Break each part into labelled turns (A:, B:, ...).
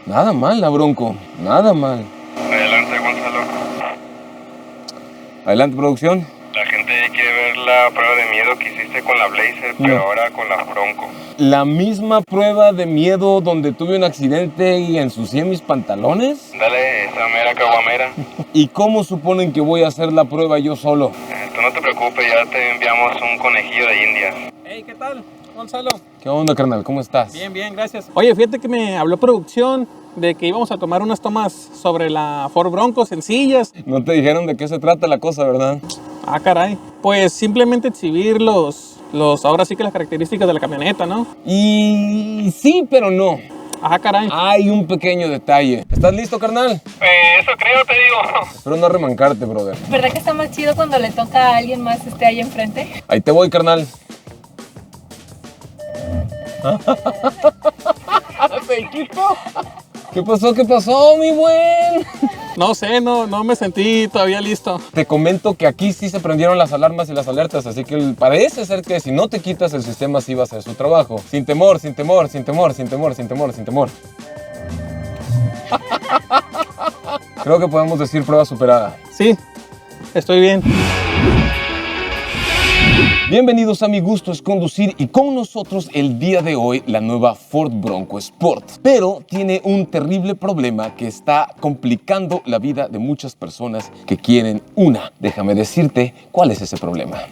A: Nada mal la Bronco, nada mal.
B: Adelante, Gonzalo.
A: Adelante, producción.
B: La gente quiere ver la prueba de miedo que hiciste con la Blazer, pero ahora con la Bronco.
A: La misma prueba de miedo donde tuve un accidente y ensucié mis pantalones.
B: Dale, esa mera caguamera.
A: ¿Y cómo suponen que voy a hacer la prueba yo solo?
B: Tú no te preocupes, ya te enviamos un conejillo de Indias.
C: Hey, ¿qué tal, Gonzalo?
A: ¿Qué onda, carnal? ¿Cómo estás?
C: Bien, bien, gracias. Oye, fíjate que me habló producción de que íbamos a tomar unas tomas sobre la Ford Bronco sencillas.
A: No te dijeron de qué se trata la cosa, ¿verdad?
C: Ah, caray. Pues simplemente exhibir ahora sí que las características de la camioneta, ¿no?
A: Y sí, pero no.
C: Ah, caray.
A: Hay un pequeño detalle. ¿Estás listo, carnal?
B: Eso creo, te digo.
A: Espero no arremancarte, brother.
D: ¿Verdad que está más chido cuando le toca a alguien más ahí enfrente?
A: Ahí te voy, carnal. ¿Qué pasó? ¿Qué pasó, mi buen?
C: No sé, no me sentí todavía listo.
A: Te comento que aquí sí se prendieron las alarmas y las alertas, así que parece ser que si no te quitas el sistema sí va a hacer su trabajo. Sin temor, sin temor, sin temor, sin temor, sin temor, sin temor. Creo que podemos decir prueba superada.
C: Sí, estoy bien.
A: Bienvenidos a Mi Gusto es Conducir y con nosotros el día de hoy la nueva Ford Bronco Sport. Pero tiene un terrible problema que está complicando la vida de muchas personas que quieren una. Déjame decirte cuál es ese problema.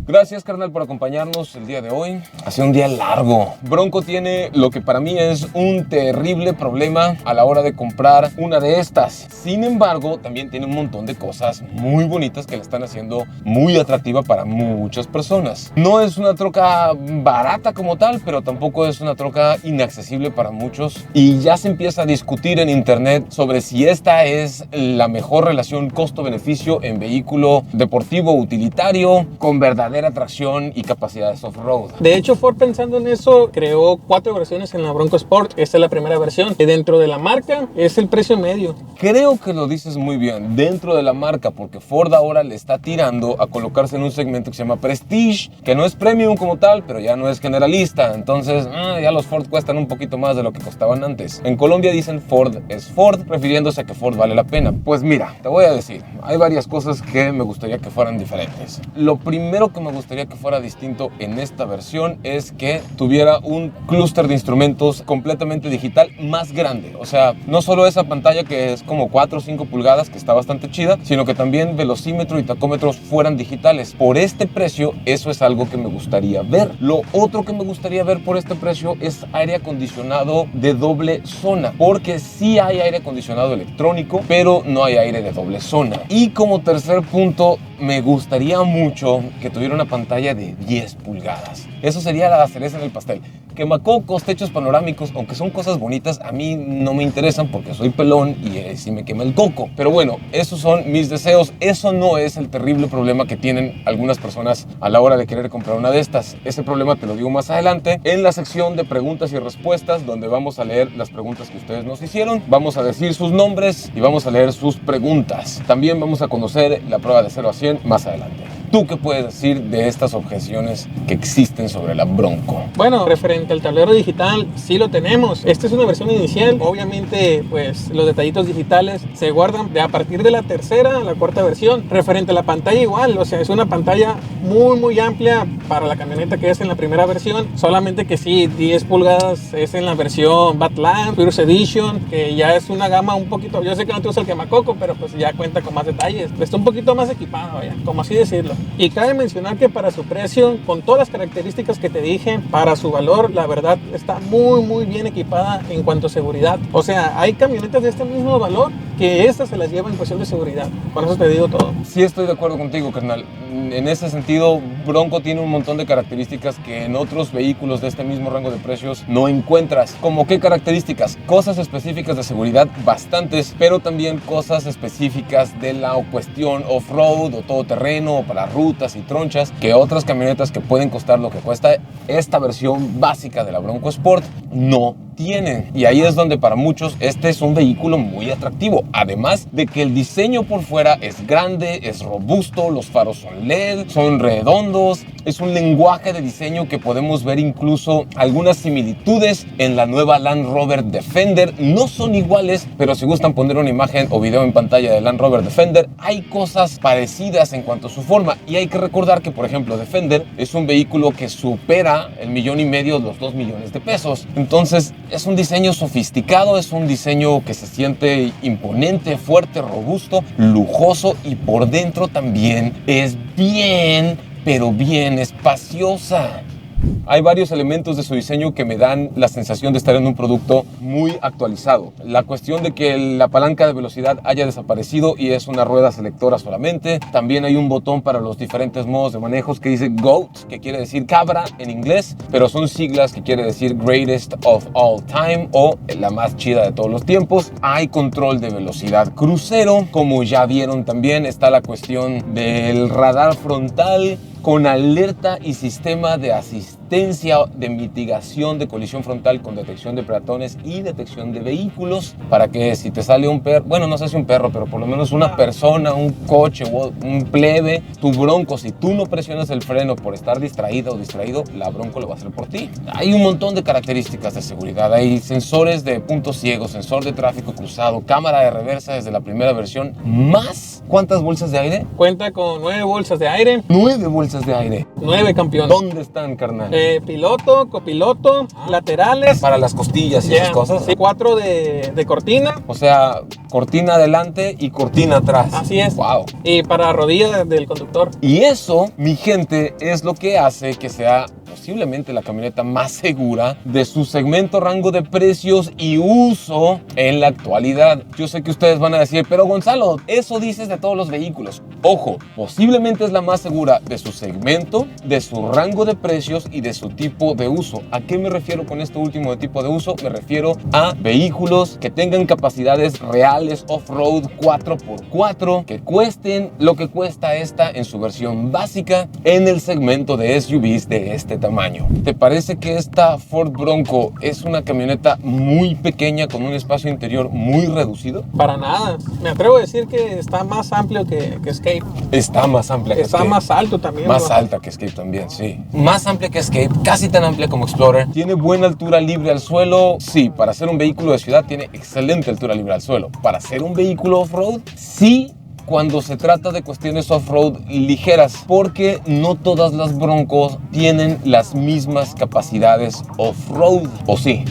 A: Gracias, carnal, por acompañarnos el día de hoy. Ha sido un día largo. Bronco tiene lo que para mí es un terrible problema a la hora de comprar una de estas. Sin embargo, también tiene un montón de cosas muy bonitas que la están haciendo muy atractiva para muchas personas. No es una troca barata como tal, pero tampoco es una troca inaccesible para muchos. Y ya se empieza a discutir en internet sobre si esta es la mejor relación costo-beneficio en vehículo deportivo utilitario con verdadera tracción y capacidades off-road.
C: De hecho, Ford, pensando en eso, creó 4 versiones en la Bronco Sport. Esta es la primera versión. Y dentro de la marca es el precio medio.
A: Creo que lo dices muy bien, dentro de la marca, porque Ford ahora le está tirando a colocarse en un segmento que se llama Prestige, que no es premium como tal, pero ya no es generalista. Entonces, ya los Ford cuestan un poquito más de lo que costaban antes. En Colombia dicen Ford es Ford, refiriéndose a que Ford vale la pena. Pues mira, te voy a decir, hay varias cosas que me gustaría que fueran diferentes. Lo primero que me gustaría que fuera distinto en esta versión es que tuviera un clúster de instrumentos completamente digital más grande. O sea, no solo esa pantalla que es como 4 o 5 pulgadas, que está bastante chida, sino que también velocímetro y tacómetros fueran digitales. Por este precio, eso es algo que me gustaría ver. Lo otro que me gustaría ver por este precio es aire acondicionado de doble zona, porque sí hay aire acondicionado electrónico, pero no hay aire de doble zona. Y como tercer punto, me gustaría mucho que tuviera una pantalla de 10 pulgadas. Eso sería la cereza en el pastel. Quemacocos, techos panorámicos, aunque son cosas bonitas, a mí no me interesan porque soy pelón y sí me quema el coco. Pero bueno, esos son mis deseos. Eso no es el terrible problema que tienen algunas personas a la hora de querer comprar una de estas. Ese problema te lo digo más adelante en la sección de preguntas y respuestas, donde vamos a leer las preguntas que ustedes nos hicieron. Vamos a decir sus nombres y vamos a leer sus preguntas. También vamos a conocer la prueba de 0 a 100 más adelante. ¿Tú qué puedes decir de estas objeciones que existen sobre la Bronco?
C: Bueno, referente al tablero digital, sí lo tenemos. Esta es una versión inicial. Obviamente, pues los detallitos digitales se guardan a partir de la tercera a la cuarta versión. Referente a la pantalla igual, o sea, es una pantalla muy amplia para la camioneta que es en la primera versión. Solamente que sí, 10 pulgadas es en la versión Badland, First Edition, que ya es una gama un poquito, yo sé que no te usa el quemacoco, pero pues ya cuenta con más detalles. Está un poquito más equipado, vaya, como así decirlo. Y cabe mencionar que para su precio, con todas las características que te dije, para su valor, la verdad está muy bien equipada en cuanto a seguridad. O sea, hay camionetas de este mismo valor que estas se las lleva en cuestión de seguridad. Con eso te digo todo.
A: Sí, estoy de acuerdo contigo, carnal. En ese sentido, Bronco tiene un montón de características que en otros vehículos de este mismo rango de precios no encuentras. ¿Cómo qué características? Cosas específicas de seguridad, bastantes, pero también cosas específicas de la cuestión off-road o todoterreno o para rutas y tronchas, que otras camionetas que pueden costar lo que cuesta esta versión básica de la Bronco Sport no tienen. Y ahí es donde para muchos este es un vehículo muy atractivo. Además de que el diseño por fuera es grande, es robusto, los faros son LED, son redondos. Es un lenguaje de diseño que podemos ver incluso algunas similitudes en la nueva Land Rover Defender. No son iguales, pero si gustan poner una imagen o video en pantalla de Land Rover Defender, hay cosas parecidas en cuanto a su forma. Y hay que recordar que, por ejemplo, Defender es un vehículo que supera el 1,5 millones, los 2 millones de pesos. Entonces, es un diseño sofisticado, es un diseño que se siente imponente, fuerte, robusto, lujoso, y por dentro también es bien, pero bien espaciosa. Hay varios elementos de su diseño que me dan la sensación de estar en un producto muy actualizado. La cuestión de que la palanca de velocidad haya desaparecido y es una rueda selectora solamente. También hay un botón para los diferentes modos de manejos que dice GOAT, que quiere decir cabra en inglés, pero son siglas que quiere decir Greatest of All Time, o la más chida de todos los tiempos. Hay control de velocidad crucero. Como ya vieron, también está la cuestión del radar frontal con alerta y sistema de asistencia de mitigación de colisión frontal con detección de peatones y detección de vehículos, para que si te sale un perro, bueno, no sé si un perro, pero por lo menos una persona, un coche o un plebe, tu Bronco, si tú no presionas el freno por estar distraído o distraído, la Bronco lo va a hacer por ti. Hay un montón de características de seguridad. Hay sensores de puntos ciegos, sensor de tráfico cruzado, cámara de reversa desde la primera versión, más ¿cuántas bolsas de aire?
C: Cuenta con 9 bolsas de aire.
A: 9 bolsas de aire.
C: 9, campeón.
A: ¿Dónde están, carnal?
C: Piloto, copiloto, laterales.
A: Para las costillas y esas cosas.
C: Sí, 4 de cortina.
A: O sea, cortina adelante y cortina atrás.
C: Así es.
A: Wow.
C: Y para rodilla del conductor.
A: Y eso, mi gente, es lo que hace que sea posiblemente la camioneta más segura de su segmento, rango de precios y uso en la actualidad. Yo sé que ustedes van a decir, pero Gonzalo, eso dices de todos los vehículos. Ojo, posiblemente es la más segura de su segmento, de su rango de precios y de su tipo de uso. ¿A qué me refiero con esto último de tipo de uso? Me refiero a vehículos que tengan capacidades reales off-road 4x4, que cuesten lo que cuesta esta en su versión básica en el segmento de SUVs de este tamaño. ¿Te parece que esta Ford Bronco es una camioneta muy pequeña con un espacio interior muy reducido?
C: Para nada. Me atrevo a decir que está más amplio que Escape.
A: Está más amplia que Escape.
C: Está más alto también.
A: Más alta que Escape también, sí. Más amplia que Escape, casi tan amplia como Explorer. ¿Tiene buena altura libre al suelo? Sí, para ser un vehículo de ciudad tiene excelente altura libre al suelo. Para ser un vehículo off-road, sí, cuando se trata de cuestiones off-road ligeras, porque no todas las Broncos tienen las mismas capacidades off-road, ¿o sí?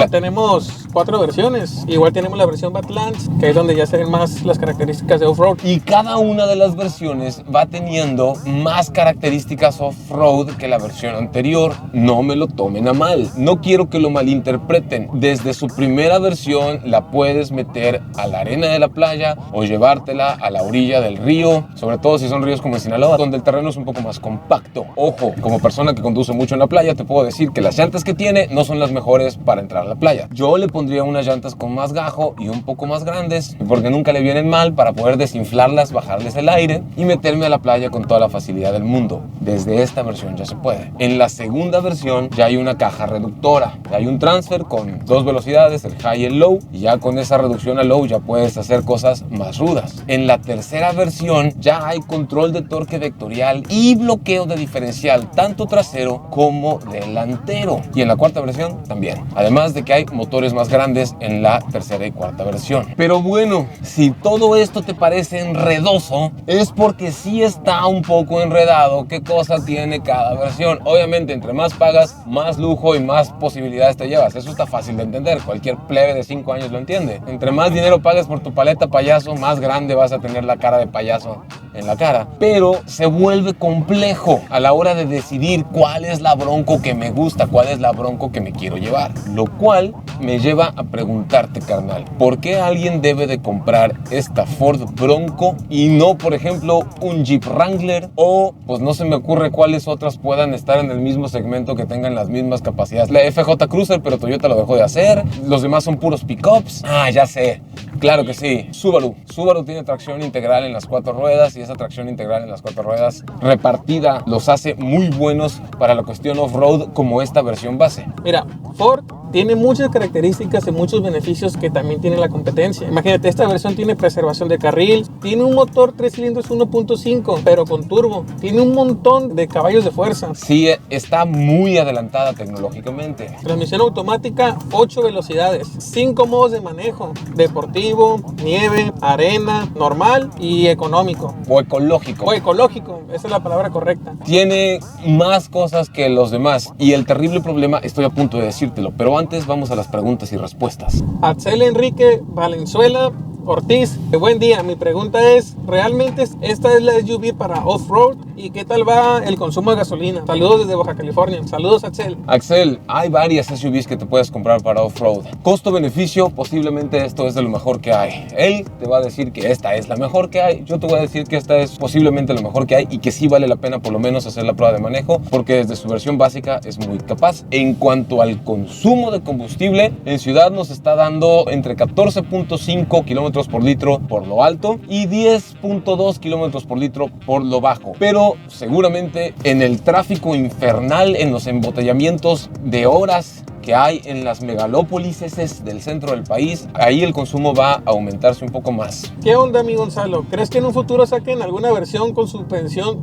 C: Tenemos 4 versiones. Igual tenemos la versión Badlands, que es donde ya se ven más las características de off-road.
A: Y cada una de las versiones va teniendo más características off-road que la versión anterior. No me lo tomen a mal. No quiero que lo malinterpreten. Desde su primera versión la puedes meter a la arena de la playa o llevártela a la orilla del río, sobre todo si son ríos como en Sinaloa, donde el terreno es un poco más compacto. Ojo, como persona que conduce mucho en la playa, te puedo decir que las llantas que tiene no son las mejores para entrar a la playa. Yo le pondría unas llantas con más gajo y un poco más grandes, porque nunca le vienen mal, para poder desinflarlas, bajarles el aire y meterme a la playa con toda la facilidad del mundo. Desde esta versión ya se puede. En la segunda versión ya hay una caja reductora, ya hay un transfer con 2 velocidades, el high y el low, y ya con esa reducción a low ya puedes hacer cosas más rudas. En la tercera versión ya hay control de torque vectorial y bloqueo de diferencial, tanto trasero como delantero. Y en la cuarta versión también. Además de que hay motores más grandes en la tercera y cuarta versión. Pero bueno, si todo esto te parece enredoso, es porque sí está un poco enredado qué cosa tiene cada versión. Obviamente, entre más pagas, más lujo y más posibilidades te llevas. Eso está fácil de entender. Cualquier plebe de 5 años lo entiende. Entre más dinero pagas por tu paleta payaso, más grande vas a tener la cara de payaso en la cara. Pero se vuelve complejo a la hora de decidir cuál es la Bronco que me gusta, cuál es la Bronco que me quiero llevar. Lo cual me lleva a preguntarte, carnal, ¿por qué alguien debe de comprar esta Ford Bronco y no, por ejemplo, un Jeep Wrangler? O, pues no se me ocurre cuáles otras puedan estar en el mismo segmento que tengan las mismas capacidades. La FJ Cruiser, pero Toyota lo dejó de hacer. Los demás son puros pickups. Ah, ya sé. Claro que sí. Subaru tiene tracción integral en las 4 ruedas, y esa tracción integral en las 4 ruedas repartida los hace muy buenos para la cuestión off-road como esta versión base.
C: Mira, Ford tiene muchas características y muchos beneficios que también tiene la competencia. Imagínate, esta versión tiene preservación de carril, tiene un motor 3 cilindros 1.5, pero con turbo, tiene un montón de caballos de fuerza.
A: Sí, está muy adelantada tecnológicamente.
C: Transmisión automática, 8 velocidades, 5 modos de manejo: deportivo, nieve, arena, normal y económico.
A: O ecológico.
C: O ecológico, esa es la palabra correcta.
A: Tiene más cosas que los demás y el terrible problema, estoy a punto de decírtelo, pero antes vamos a las preguntas y respuestas.
C: Axel Enrique Valenzuela Ortiz, buen día. Mi pregunta es, ¿realmente esta es la SUV para off-road? ¿Y qué tal va el consumo de gasolina? Saludos desde Baja California. Saludos, Axel.
A: Axel, hay varias SUVs que te puedes comprar para off-road. Costo-beneficio, posiblemente esto es de lo mejor que hay. Él te va a decir que esta es la mejor que hay. Yo te voy a decir que esta es posiblemente lo mejor que hay y que sí vale la pena por lo menos hacer la prueba de manejo, porque desde su versión básica es muy capaz. En cuanto al consumo de combustible, en ciudad nos está dando entre 14.5 kilómetros por litro por lo alto y 10.2 kilómetros por litro por lo bajo. Pero seguramente en el tráfico infernal, en los embotellamientos de horas que hay en las megalópolis del centro del país, ahí el consumo va a aumentarse un poco más.
C: ¿Qué onda, mi Gonzalo? ¿Crees que en un futuro saquen alguna versión con suspensión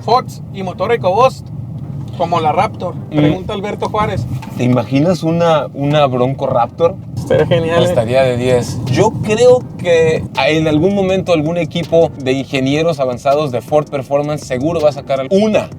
C: Ford y motor EcoBoost como la Raptor? Pregunta Alberto Juárez.
A: ¿Te imaginas una Bronco Raptor?
C: Estaría genial.
A: Estaría de 10. Yo creo que en algún momento algún equipo de ingenieros avanzados de Ford Performance seguro va a sacar una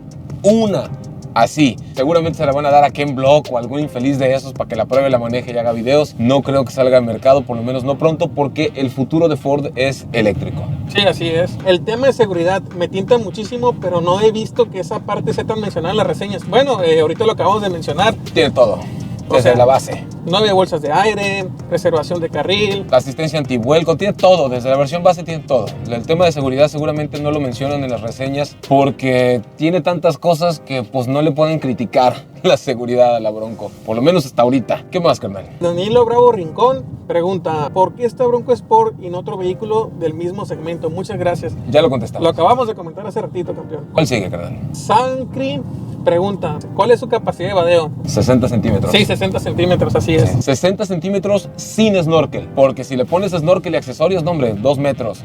A: así. Seguramente se la van a dar a Ken Block o algún infeliz de esos para que la pruebe, la maneje y haga videos. No creo que salga al mercado, por lo menos no pronto, porque el futuro de Ford es eléctrico.
C: Sí, así es. El tema de seguridad me tienta muchísimo, pero no he visto que esa parte sea tan mencionada en las reseñas. Bueno, ahorita lo acabamos de mencionar.
A: Tiene todo, desde la base.
C: 9 bolsas de aire, preservación de carril,
A: la asistencia antivuelco, tiene todo, desde la versión base tiene todo. El tema de seguridad seguramente no lo mencionan en las reseñas porque tiene tantas cosas que pues no le pueden criticar la seguridad a la Bronco, por lo menos hasta ahorita. ¿Qué más, carnal?
C: Danilo Bravo Rincón pregunta, ¿por qué esta Bronco Sport y no otro vehículo del mismo segmento? Muchas gracias.
A: Ya lo contestamos.
C: Lo acabamos de comentar hace ratito, campeón.
A: ¿Cuál sigue, carnal?
C: Sancri pregunta, ¿cuál es su capacidad de vadeo?
A: 60 centímetros.
C: Sí, 60 centímetros, así es.
A: 60 centímetros sin snorkel, porque si le pones snorkel y accesorios, no hombre, 2 metros.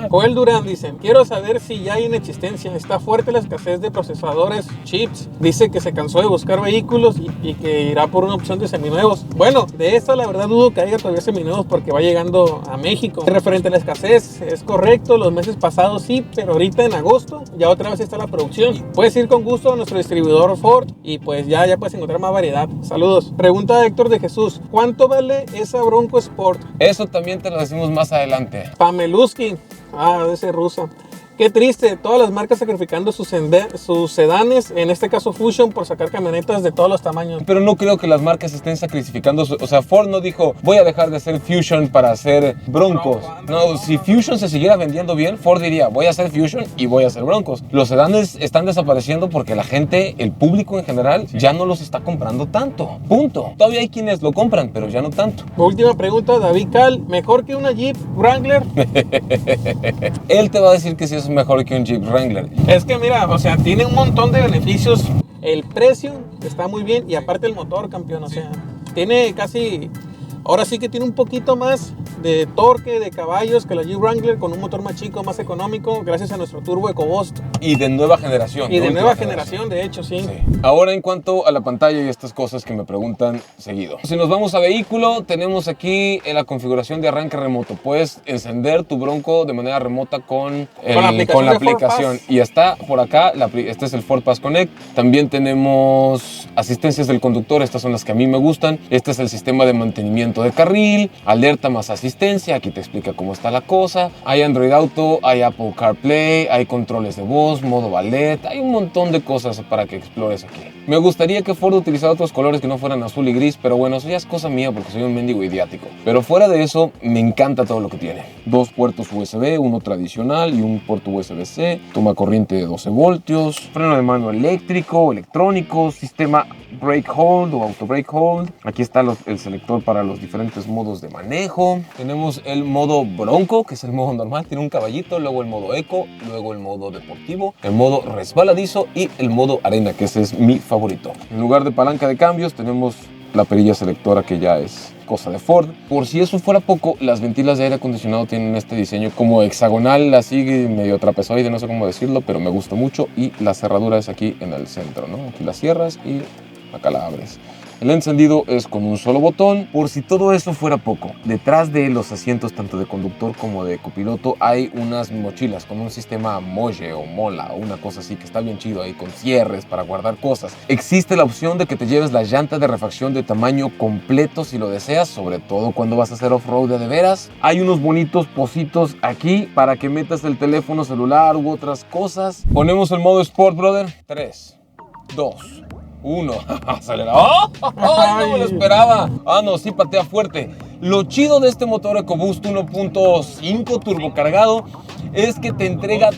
C: Joel Durán dice, quiero saber si ya hay en existencia, está fuerte la escasez de procesadores, chips. Dice que se cansó de buscar vehículos y que irá por una opción de seminuevos. Bueno, de esta la verdad dudo que haya todavía seminuevos porque va llegando a México. Referente a la escasez, es correcto, los meses pasados sí, pero ahorita en agosto ya otra vez está la producción. Puedes ir con gusto a nuestro distribuidor Ford y pues ya puedes encontrar más variedad. Saludos. Pregunta Héctor de Jesús, ¿cuánto vale esa Bronco Sport?
A: Eso también te lo decimos más adelante.
C: Pameluski, debe ser rusa. Qué triste, todas las marcas sacrificando sus sedanes, en este caso Fusion, por sacar camionetas de todos los tamaños.
A: Pero no creo que las marcas estén sacrificando, o sea, Ford no dijo, voy a dejar de hacer Fusion para hacer Broncos. No, si Fusion se siguiera vendiendo bien, Ford diría, voy a hacer Fusion y voy a hacer Broncos. Los sedanes están desapareciendo porque la gente, el público en general, ya no los está comprando tanto. Punto. Todavía hay quienes lo compran, pero ya no tanto.
C: Última pregunta, David Cal, ¿mejor que una Jeep Wrangler?
A: Él te va a decir que sí es mejor que un Jeep Wrangler.
C: Es que mira, o sea, tiene un montón de beneficios. El precio está muy bien y aparte el motor, campeón, o sea, tiene casi, ahora sí que tiene un poquito más de torque, de caballos que la Jeep Wrangler, con un motor más chico, más económico, gracias a nuestro turbo EcoBoost.
A: Y de nueva generación.
C: Y de nueva generación, de hecho, sí.
A: Ahora, en cuanto a la pantalla y estas cosas que me preguntan seguido. Si nos vamos a vehículo, tenemos aquí en la configuración de arranque remoto. Puedes encender tu Bronco de manera remota con la aplicación. Y está por acá, este es el Ford Pass Connect. También tenemos asistencias del conductor, estas son las que a mí me gustan. Este es el sistema de mantenimiento de carril, alerta más asistencia, aquí te explica cómo está la cosa. Hay Android Auto, hay Apple CarPlay, hay controles de voz, modo ballet, hay un montón de cosas para que explores aquí. Me gustaría que Ford utilizara otros colores que no fueran azul y gris, pero bueno, eso ya es cosa mía porque soy un mendigo idiático. Pero fuera de eso, me encanta todo lo que tiene. 2 puertos USB, uno tradicional y un puerto USB-C, toma corriente de 12 voltios, freno de mano eléctrico, electrónico, sistema brake hold o auto brake hold. Aquí está el selector para los diferentes modos de manejo. Tenemos el modo Bronco, que es el modo normal, tiene un caballito, luego el modo Eco, luego el modo deportivo, el modo resbaladizo y el modo arena, que ese es mi favorito. En lugar de palanca de cambios tenemos la perilla selectora que ya es cosa de Ford. Por si eso fuera poco, las ventilas de aire acondicionado tienen este diseño como hexagonal, así medio trapezoide, no sé cómo decirlo, pero me gusta mucho. Y la cerradura es aquí en el centro, ¿no? Aquí la cierras y acá la abres. El encendido es con un solo botón. Por si todo eso fuera poco, detrás de los asientos tanto de conductor como de copiloto hay unas mochilas con un sistema Molle o Mola o una cosa así que está bien chido ahí, con cierres para guardar cosas. Existe la opción de que te lleves la llanta de refacción de tamaño completo si lo deseas, sobre todo cuando vas a hacer off-road de veras. Hay unos bonitos pocitos aquí para que metas el teléfono celular u otras cosas. Ponemos el modo Sport, brother. 3, 2, 1. Acelerado. ¡Oh! ¡Ay, no me lo esperaba! Ah, no, sí patea fuerte. Lo chido de este motor EcoBoost 1.5 turbocargado es que te entrega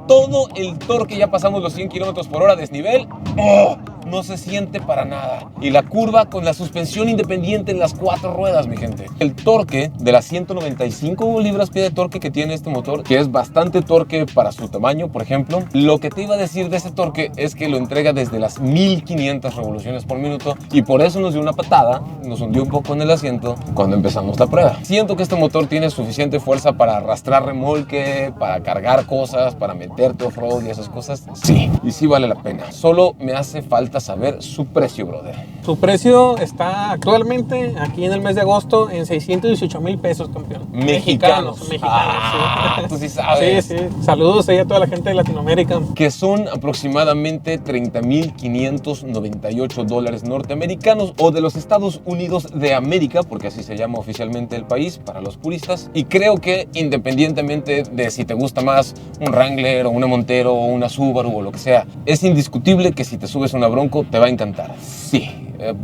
A: todo el torque. Ya pasamos los 100 km/h desnivel. ¡Oh! No se siente para nada. Y la curva con la suspensión independiente en las 4 ruedas, mi gente. El torque de las 195 libras-pie de torque que tiene este motor, que es bastante torque para su tamaño, por ejemplo. Lo que te iba a decir de ese torque es que lo entrega desde las 1500 revoluciones por minuto y por eso nos dio una patada, nos hundió un poco en el asiento cuando empezamos la prueba. Siento que este motor tiene suficiente fuerza para arrastrar remolque, para cargar cosas, para meterte off-road y esas cosas. Sí, y sí vale la pena. Solo me hace falta saber su precio, brother.
C: Su precio está actualmente, aquí en el mes de agosto, en 618,000 pesos, campeón.
A: Mexicanos.
C: Ah, sí.
A: Tú sí sabes.
C: Sí, sí. Saludos ahí a toda la gente de Latinoamérica.
A: Que son aproximadamente $30,598 norteamericanos o de los Estados Unidos de América, porque así se llama oficialmente el país para los puristas. Y creo que independientemente de si te gusta más un Wrangler o una Montero o una Subaru o lo que sea, es indiscutible que si te subes una Bronco te va a encantar. Sí,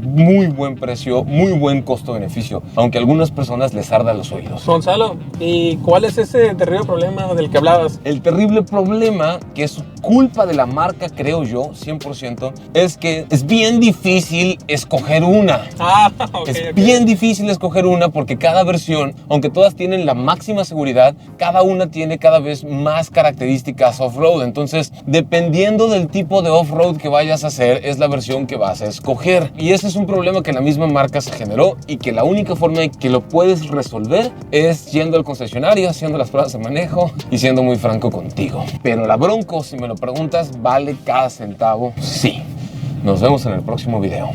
A: muy buen precio, muy buen costo-beneficio, aunque a algunas personas les arda los oídos.
C: Gonzalo, ¿y cuál es ese terrible problema del que hablabas?
A: El terrible problema, que es culpa de la marca, creo yo, 100%, es que es bien difícil escoger una. Es bien difícil escoger una porque cada versión, aunque todas tienen la máxima seguridad, cada una tiene cada vez más características off-road. Entonces, dependiendo del tipo de off-road que vayas a hacer, es la versión que vas a escoger. Y ese es un problema que la misma marca se generó y que la única forma en que lo puedes resolver es yendo al concesionario, haciendo las pruebas de manejo y siendo muy franco contigo. Pero la Bronco, si me lo preguntas, ¿vale cada centavo? Sí. Nos vemos en el próximo video.